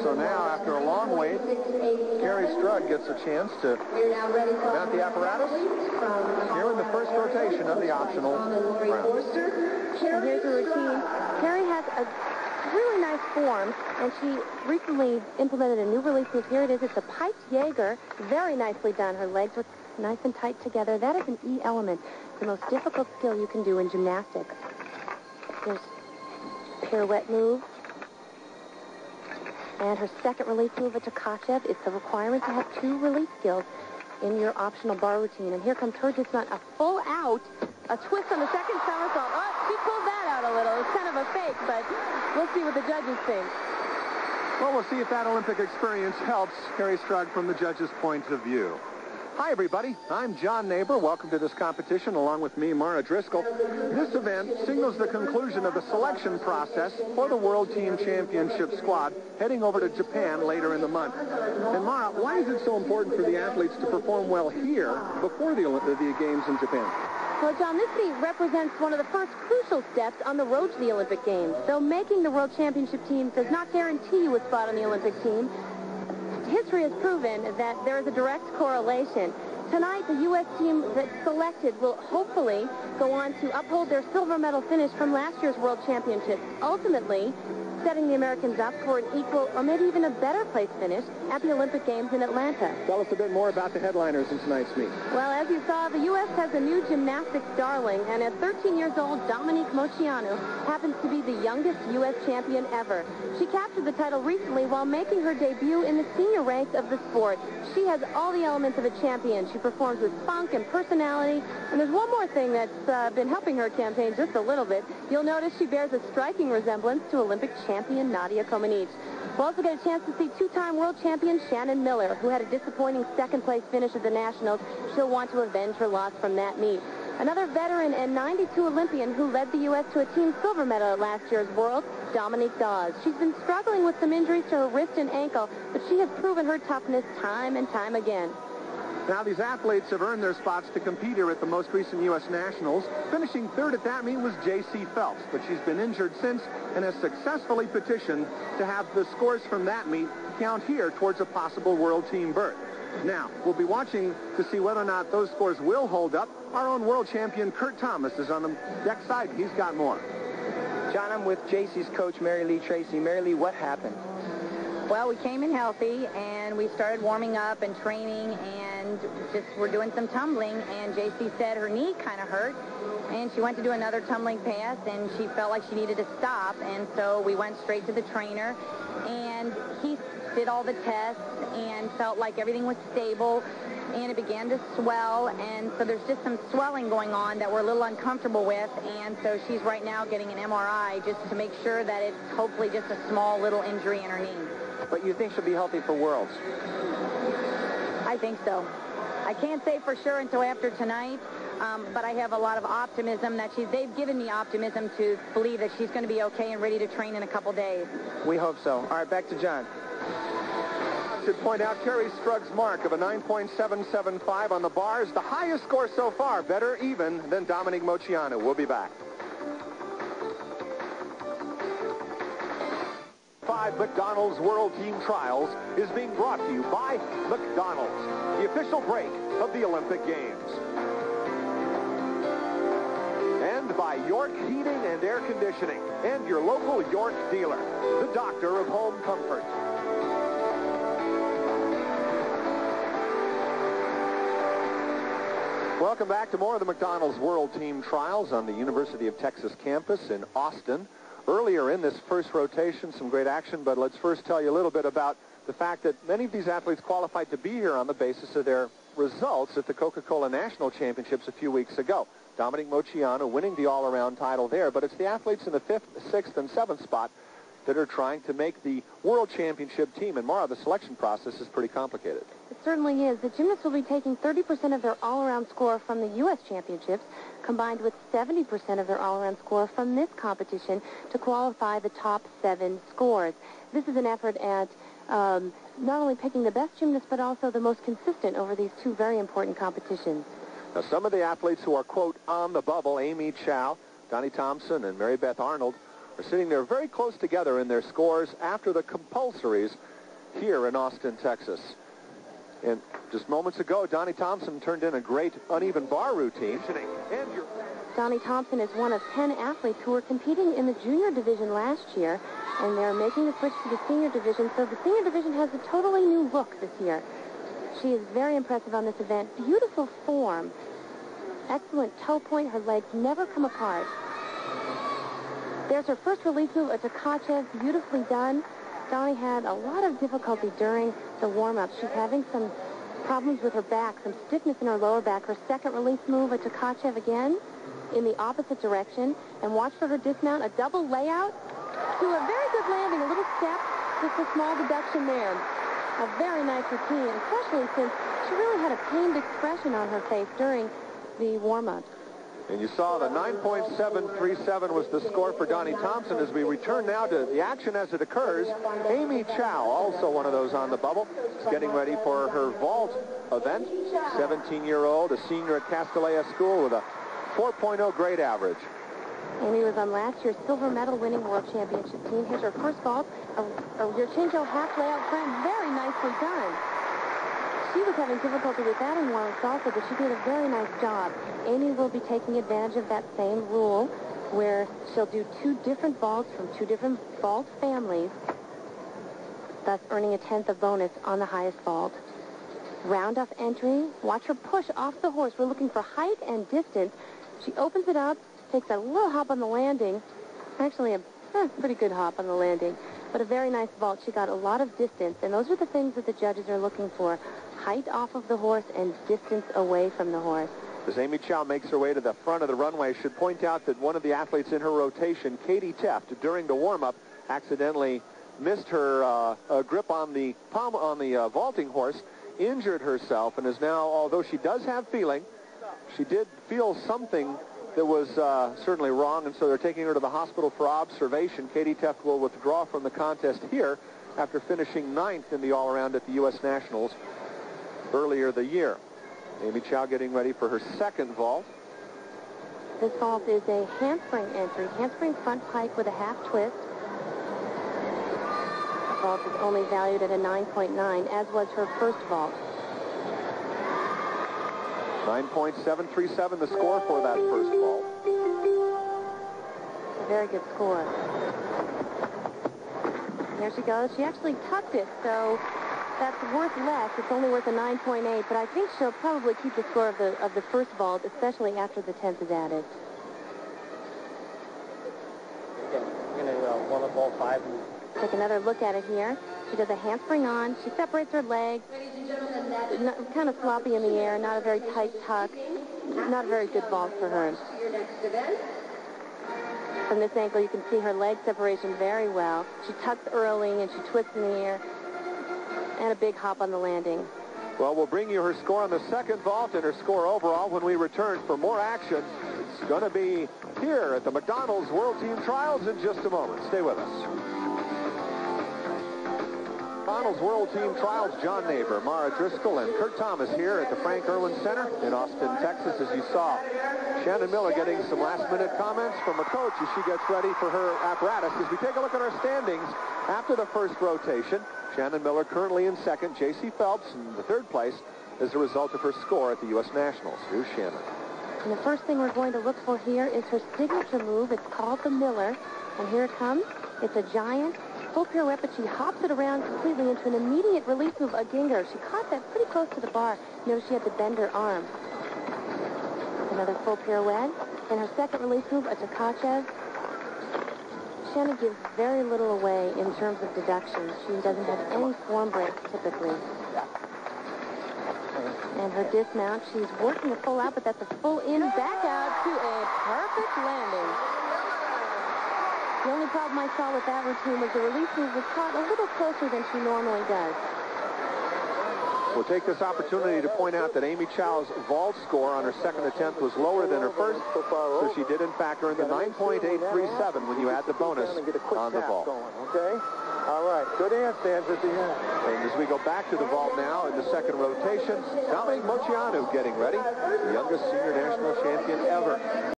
So now, after a long wait, Kerri Strug gets a chance to mount the apparatus here in the first rotation of the optional round. And here's her routine. Kerri has a really nice form, and she recently implemented a new release move. Here it is. It's a piped Jaeger. Very nicely done. Her legs are nice and tight together. That is an E element, the most difficult skill you can do in gymnastics. There's pirouette move. And her second release move, a Tkachev. It's a requirement to have 2 release skills in your optional bar routine. And here comes her dismount, a full out, a twist on the second somersault. Oh, she pulled that out a little. It's kind of a fake, but we'll see what the judges think. Well, we'll see if that Olympic experience helps Kerri Strug from the judges' point of view. Hi, everybody. I'm John Neighbor. Welcome to this competition, along with me, Mara Driscoll. This event signals the conclusion of the selection process for the World Team Championship squad heading over to Japan later in the month. And Mara, why is it so important for the athletes to perform well here before the Games in Japan? Well, John, this meet represents one of the first crucial steps on the road to the Olympic Games. Though making the World Championship team does not guarantee you a spot on the Olympic team, history has proven that there is a direct correlation. Tonight, the U.S. team that's selected will hopefully go on to uphold their silver medal finish from last year's World Championships, ultimately setting the Americans up for an equal or maybe even a better place finish at the Olympic Games in Atlanta. Tell us a bit more about the headliners in tonight's meet. Well, as you saw, the U.S. has a new gymnastics darling, and at 13 years old, Dominique Moceanu happens to be the youngest U.S. champion ever. She captured the title recently while making her debut in the senior ranks of the sport. She has all the elements of a champion. She performs with funk and personality, and there's one more thing that's been helping her campaign just a little bit. You'll notice she bears a striking resemblance to Olympic champion Nadia Comaneci. We'll also get a chance to see 2-time world champion Shannon Miller, who had a disappointing second-place finish at the Nationals. She'll want to avenge her loss from that meet. Another veteran and 92 Olympian who led the U.S. to a team silver medal at last year's World, Dominique Dawes. She's been struggling with some injuries to her wrist and ankle, but she has proven her toughness time and time again. Now, these athletes have earned their spots to compete here at the most recent U.S. Nationals. Finishing third at that meet was J.C. Phelps, but she's been injured since and has successfully petitioned to have the scores from that meet count here towards a possible world team berth. Now, we'll be watching to see whether or not those scores will hold up. Our own world champion, Kurt Thomas, is on the deck side. He's got more. John, I'm with J.C.'s coach, Mary Lee Tracy. Mary Lee, what happened? Well, we came in healthy, and we started warming up and training, and just we're doing some tumbling, and J.C. said her knee kind of hurt, and she went to do another tumbling pass, and she felt like she needed to stop, and so we went straight to the trainer, and he did all the tests and felt like everything was stable, and it began to swell, and so there's just some swelling going on that we're a little uncomfortable with, and so she's right now getting an MRI just to make sure that it's hopefully just a small little injury in her knee. But you think she'll be healthy for Worlds? I think so. I can't say for sure until after tonight, but I have a lot of optimism that they've given me optimism to believe that she's going to be okay and ready to train in a couple days. We hope so. All right, back to John. I should point out Kerri Strug's mark of a 9.775 on the bars, the highest score so far, better even than Dominique Moceanu. We'll be back. 5 McDonald's World Team Trials is being brought to you by McDonald's, the official break of the Olympic Games. And by York Heating and Air Conditioning and your local York dealer, the doctor of home comfort. Welcome back to more of the McDonald's World Team Trials on the University of Texas campus in Austin. Earlier in this first rotation, some great action, but let's first tell you a little bit about the fact that many of these athletes qualified to be here on the basis of their results at the Coca-Cola National Championships a few weeks ago. Dominique Moceanu winning the all-around title there, but it's the athletes in the 5th, 6th, and 7th spot that are trying to make the World Championship team. And Mara, the selection process is pretty complicated. It certainly is. The gymnasts will be taking 30% of their all-around score from the U.S. Championships, combined with 70% of their all-around score from this competition to qualify the top 7 scores. This is an effort at not only picking the best gymnasts, but also the most consistent over these 2 very important competitions. Now, some of the athletes who are, quote, on the bubble, Amy Chow, Donnie Thompson, and Mary Beth Arnold, are sitting there very close together in their scores after the compulsories here in Austin, Texas. And just moments ago, Donnie Thompson turned in a great uneven bar routine. Donnie Thompson is one of 10 athletes who were competing in the junior division last year, and they're making the switch to the senior division. So the senior division has a totally new look this year. She is very impressive on this event. Beautiful form. Excellent toe point. Her legs never come apart. There's her first release move, a Tkachev, beautifully done. Donnie had a lot of difficulty during the warm-up. She's having some problems with her back, some stiffness in her lower back. Her second release move, a Tkachev again, in the opposite direction. And watch for her dismount, a double layout to a very good landing, a little step, just a small deduction there. A very nice routine, especially since she really had a pained expression on her face during the warm-up. And you saw the 9.737 was the score for Donnie Thompson. As we return now to the action as it occurs, Amy Chow, also one of those on the bubble, is getting ready for her vault event. 17-year-old, a senior at Castilleja School with a 4.0 grade average. Amy was on last year's silver medal winning world championship team. Here's her first vault, a Yurchenko half layout front, very nicely done. She was having difficulty with that in warm-ups also, but she did a very nice job. Amy will be taking advantage of that same rule where she'll do 2 different vaults from 2 different vault families, thus earning a 10th of bonus on the highest vault. Round-off entry. Watch her push off the horse. We're looking for height and distance. She opens it up, takes a little hop on the landing. Actually, a pretty good hop on the landing, but a very nice vault. She got a lot of distance, and those are the things that the judges are looking for. Height off of the horse and distance away from the horse. As Amy Chow makes her way to the front of the runway, I should point out that one of the athletes in her rotation, Katie Teft, during the warm-up, accidentally missed her grip on the vaulting horse, injured herself, and is now, although she does have feeling, she did feel something that was certainly wrong, and so they're taking her to the hospital for observation. Katie Teft will withdraw from the contest here after finishing 9th in the all-around at the U.S. Nationals earlier the year. Amy Chow getting ready for her second vault. This vault is a handspring entry, handspring front pike with a half twist. The vault is only valued at a 9.9, as was her first vault. 9.737 the score for that first vault. A very good score. There she goes. She actually tucked it, so that's worth less. It's only worth a 9.8, but I think she'll probably keep the score of the first vault, especially after the 10th is added. We're going to warm up all 5. Take another look at it here. She does a handspring on. She separates her legs. Kind of sloppy in the air. Not a very tight tuck. Not a very good vault for her. From this angle, you can see her leg separation very well. She tucks early and she twists in the air. And a big hop on the landing. Well, we'll bring you her score on the second vault and her score overall when we return for more action. It's going to be here at the McDonald's World Team Trials in just a moment. Stay with us. McDonald's World Team Trials, John Neighbor, Mara Driscoll, and Kurt Thomas here at the Frank Erwin Center in Austin, Texas. As you saw, Shannon Miller getting some last-minute comments from her coach as she gets ready for her apparatus. As we take a look at our standings after the first rotation, Shannon Miller currently in second, J.C. Phelps in the third place as a result of her score at the U.S. Nationals. Here's Shannon. And the first thing we're going to look for here is her signature move. It's called the Miller. And here it comes. It's a giant full pirouette, but she hops it around completely into an immediate release move, a Ginger. She caught that pretty close to the bar. Notice she had to bend her arm. Another full pirouette. And her second release move, a Tkachev. Shannon gives very little away in terms of deductions. She doesn't have any form breaks typically. And her dismount, she's working a full out, but that's a full in back out to a perfect landing. The only problem I saw with that routine was the release move was caught a little closer than she normally does. We'll take this opportunity to point out that Amy Chow's vault score on her second attempt was lower than her first, so she did in fact earn the 9.837 when you add the bonus on the vault. Okay? All right. Good handstands at the end. And as we go back to the vault now in the second rotation, Dominic Moceanu getting ready, the youngest senior national champion ever.